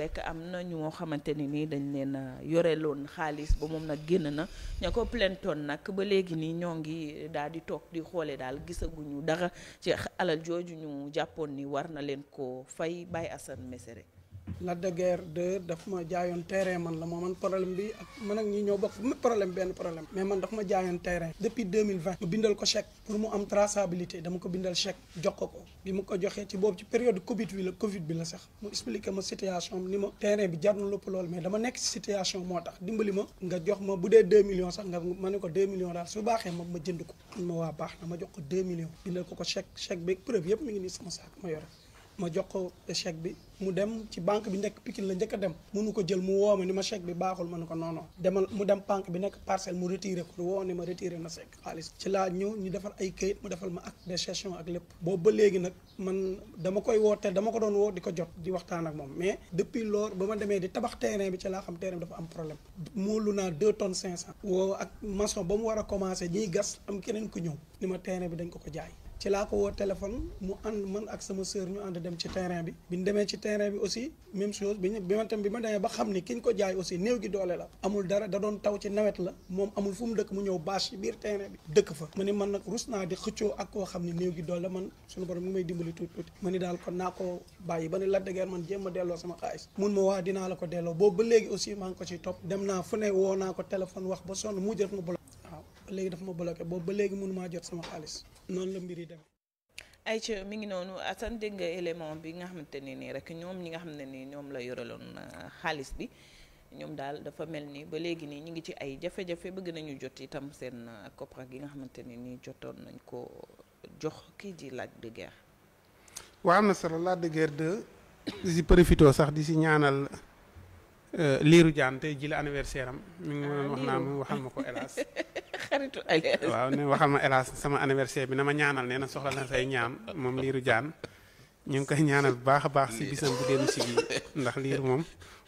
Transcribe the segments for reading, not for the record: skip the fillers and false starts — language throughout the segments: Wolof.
rek am na ñoo xamante ni nii dañ leen a yoreloon xaalis ba moom nag génn na ña ko plaintoon nag ba léegi nii ñoo ngi daal di toog di xoole daal gisaguñu dara ci alal jooju ñu jàppoon ni war na leen ko fay Baye Assane Mesere. Lac de Guiers 2 daf ma jaayoon terrain man la moo man problème bi ak man ak ñi ñoo bokk problème benn problème mais man daf ma jaayoon terrain depuis 2020 ma bindal ko chèque pour mu am traçabilité dama ko bindal chèque jox ko bi mu ko joxee ci boobu ci période Covid bi la sax mu expliqué ma situation ni ma terrain bi jar na lépp lool mais dama nekk si situation moo tax dimbali ma nga jox ma bu dee 2 millions sax nga ma ne ko 2 millions daal su baaxee ma jënd ko man ma waa baax na ma jox ko 2 millions bindal ko chèque beeg preuve yëpp mi ngi nii sama saak ma yore ma jox ko chèque bi mu dem ci banque bi nekk Pikine la njëkk a dem mënu ko jël mu woo ma ni ma chèque bi baaxul ma ne ko non demal mu dem banque bi nekk Parcelles mu retiré ko woo ne ma retiré na chèque xaalis ci laa ñëw ñu defal ay këyit mu defal ma acte de cession ak lépp boobu ba léegi nag man dama koy woo te dama ko doon woo di ko jot di waxtaan ak moom mais depuis loolu ba ma demee di tabax terrain bi ci laa xam terrain bi dafa am problème moolu naa 2 tonnes 500 woo ak maçon ba mu war a commencé ñiy gas am keneen ku ñëw ni ma terrain bi dañ ko jaay ci laa ko woo téléphone mu ànd man ak sama sœur ñu ànd dem ci terrain bi bi ñu demee ci terrain bi aussi même chose bi ma demee ba xam ni ki ñu ko jaay aussi néew gi doole la amul dara da doon taw ci nawet la moom amul fu mu dëkk mu ñëw bâche ci biir terrain bi dëkk fa ma ni man nag rus naa di xëccoo ak koo xam ni néew gi doole man suñu borom mi may dimbali tuuti ma ni daal kon naa ko bàyyi ba ni Lac de Guiers man jéem a delloo sama xaalis mun ma waa dinaa la ko delloo boobu ba léegi aussi maa ngi ko ci topp dem naa fu ne woo naa ko téléphone wax ba sonn mu jot ma bloqué waaw ba léegi dafa ma bloqué boobu ba léegi mënu maa jot sama xaalis noonu la mbir yi dem Aïcha mi ngi noonu Assane dégg nga élément bi nga xamante ne nii rek ñoom ñi nga xam ne nii ñoom la yoreloon xaalis bi ñoom daal dafa mel ni ba léegi nii ñu ngi ci ay jafe-jafe bëgg nañu jot itam seen koppar gi nga xamante ne nii jotoon nañ ko jox kii di Lac de Guiers. waaw am na solo Lac de Guiers 2 di si profité sax di si ñaanal Lirou Diane tey ji la anniversaire am. mi ngi wax naa mu waxal ma ko hélas. xaritu alias waaw ne waxal ma hélas sama anniversaire bi na ma ñaanal nee na soxla na say ñaan moom Lirou Diane ñu ngi koy ñaanal bu baax a baax si bisam bu dellu si gi ndax Lirou moom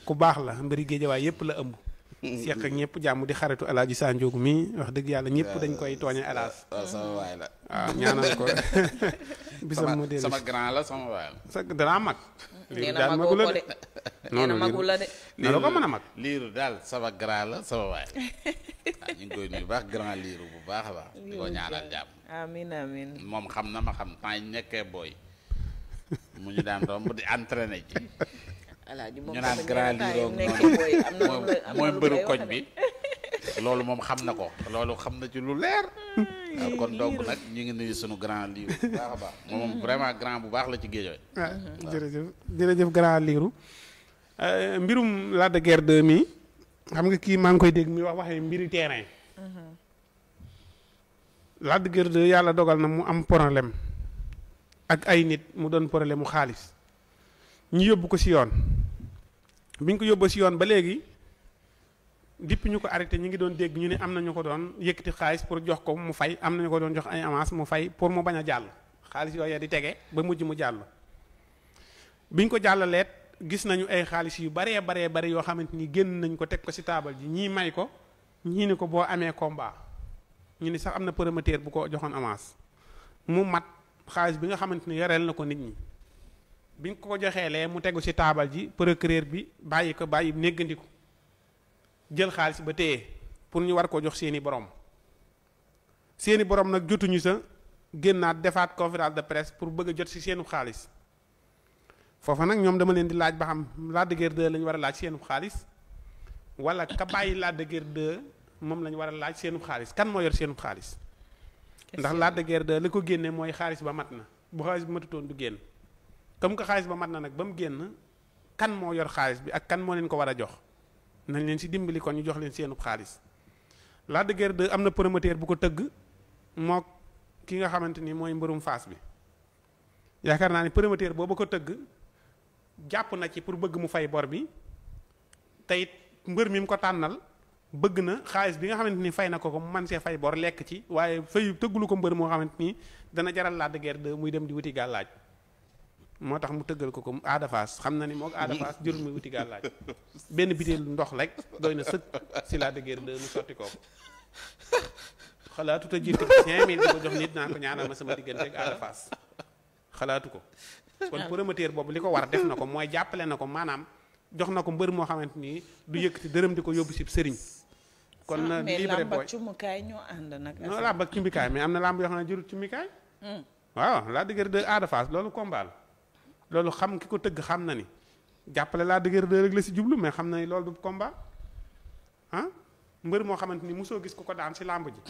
ku baax la mbëri géejawaay yëpp la ëmb. seq ak ñëpp jàmm di xaritu El Hadj Sanjoogu mi wax dëgg yàlla ñëpp dañ koy tooñe hélas. waaw sama waay la. waaw ñaanal ko bisam mu dellu sama grand la sama waay la. sa danaa mag. nee na magoo ko de nee na magul la de. na la ko mën a mag. Lirou daal sama grand la sama waay waaw ñu ngi koy nuyu baax grand Lirou bu baax a baax. di ko ñaanal jàmm. amiin amiin. moom xam na ma xam temps yi nekkee booy mu ñu daan romb di entraîné ji. Alaaji moom ñu naan grand Lirou mooy mbëru koñ bi. loolu moom xam na ko loolu xam na ci lu leer. waaw kon donc nag ñu ngi nuyu sunu grand Lirou bu baax a baax moom vraiment grand bu baax la ci géej waaw jërëjëf jërëjëf grand Lirou mbirum Lac de Guiers 2 mi xam nga kii maa ngi koy dégg mi waxee mbiri terrain. Lac de Guiers 2 yàlla dogal na mu am problème ak ay nit mu doon problème mu xaalis ñu yóbbu ko si yoon biñ ko yóbbu si yoon ba léegi depuis ñu ko arrêté ñu ngi doon dégg ñu ne am na ñu ko doon yëkkati xaalis pour jox ko mu fay am na ñu ko doon jox ay avance mu fay pour mu bañ a jàll xaalis yooyu di tege ba mujj mu jàll. biñ ko jàllaleet gis nañu ay xaalis yu baree bari yoo xamante ni génn nañ ko teg ko si taabal ji ñii may ko ñii ni ko boo amee combat ñu ni sax am na promoteur bu ko joxoon avance mu mat xaalis bi nga xamante ni yoreel na ko nit ñi. biñ ko joxee lee mu tegu ci taabal ji procureur bi bàyyi néggandiku jël xaalis ba téye pour ñu war ko jox seeni borom nag jotuñu sa génnaat defaat conférence de presse pour bëgg a jot ci seenu xaalis foofa nag ñoom dama leen di laaj ba xam Lac de Guiers 2 lañu war a laaj seenu xaalis wala ka bàyyi Lac de Guiers 2 moom lañu war a laaj seenu xaalis kan moo yor seenu xaalis ndax Lac de Guiers 2 li ko génne mooy xaalis ba mat na bu xaalis bi matutoon du génn comme que xaalis ba mat na nag ba mu génn kan moo yor xaalis bi ak kan moo leen ko war a jox nañ leen ci dimbali kon ñu jox leen seenub xaalis Lac de Guiers 2 am na promoteur bu ko tëgg moo ki nga xamante ni mooy mbërum Fass bi yaakaar naa ni promoteur boobu ko tëgg jàpp na ci pour bëgg mu fay bor bi te it mbër mi mu ko tànnal bëgg na xaalis bi nga xamante ni fay na ko mu man see fay bor lekk ci waaye fay tëggulu ko mbër moo xamante ni dana jaral Lac de Guiers 2 muy dem di wuti gàllaaj moo tax mu tëggal ko Ada Fass xam na ni moog Ada Fass jurul muy wuti gàllaaj benn bitéelu ndox rek doy na sëkk si Lac de Guiers 2 mu sotti ko xalaatu te jiitu 5000 di ko jox nit naa ko ñaanal ma sama diggante ak Ada Fass xalaatu ko kon promoteur boobu li ko war def na ko mooy jàppale na ko maanaam jox na ko mbër moo xamante ni du yëkkati dërëm di ko yóbbu si sëriñ. kon na libre mais làmb ak cumbukaay ñoo ànd nag. non làmb ak cumbikaay mais am na làmb yoo xam ne jurut cumbikaay. waaw Lac de Guiers 2 Ada Fass loolu combat la loolu xam ki ko tëgg xam na ni jàppale Lac de Guiers 2 rek la si jublu mais xam na ni loolu du combat ah mbër moo xamante ni mosoo gis ku ko daan si làmb ji.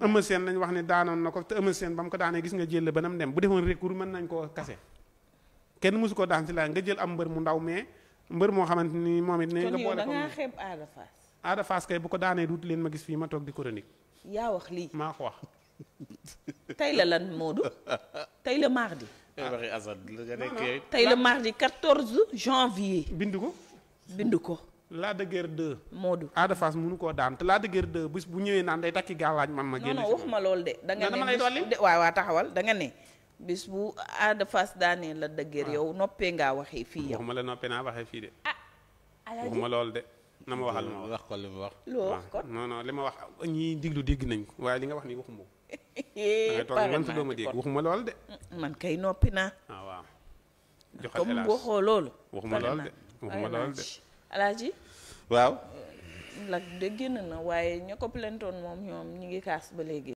Eumeu Sène lañ wax ne daanoon na ko te Eumeu Sène ba mu ko daanee gis nga jël ba nam dem bu defoon recours mën nañ koo kase kenn mosu ko daan si la nga jël am mbër mu ndaw mais mbër moo xamante ni moom it. ne nga boole ko kon yow da ngaa xeeb Ada Fass. Ada Fass kay bu ko daanee duut leen ma gis fii ma toog di chronique. yaa wax lii maa ko wax. tey la lan Modou tey la mardi. waxi Assane la nga nekkee. tey la mardi 14 janvier. bind ko. bind ko. Lac de Guiers 2. Modou Ada Fass mënu koo daan te Lac de Guiers 2 bis bu ñëwee naan day takki gàllaaj man ma génn. non non wax ma lool de. da nga dama lay dolli ne waaw taxawal da nga ne. bis bu Ada Fass daanee Lac de Guiers yow noppee ngaa waxee fii yow. waxuma la noppee naa waxee fii de. alaaji waxuma lool de. na ma waxal ma wax ko li mu wax. loo wax kon non non li ma wax ñii diglu dégg nañ ko waaye li nga wax nii waxuma ko. da ngay toog man su doo ma dégg waxuma lool de. man kay noppi naa. ah waaw. joxal comme hélas waxoo loolu. waxuma lool de waxuma lool de. alaaji waaw. Lac de génn na waaye ña ko plaintoon moom ñoom ñi ngi kaas ba léegi.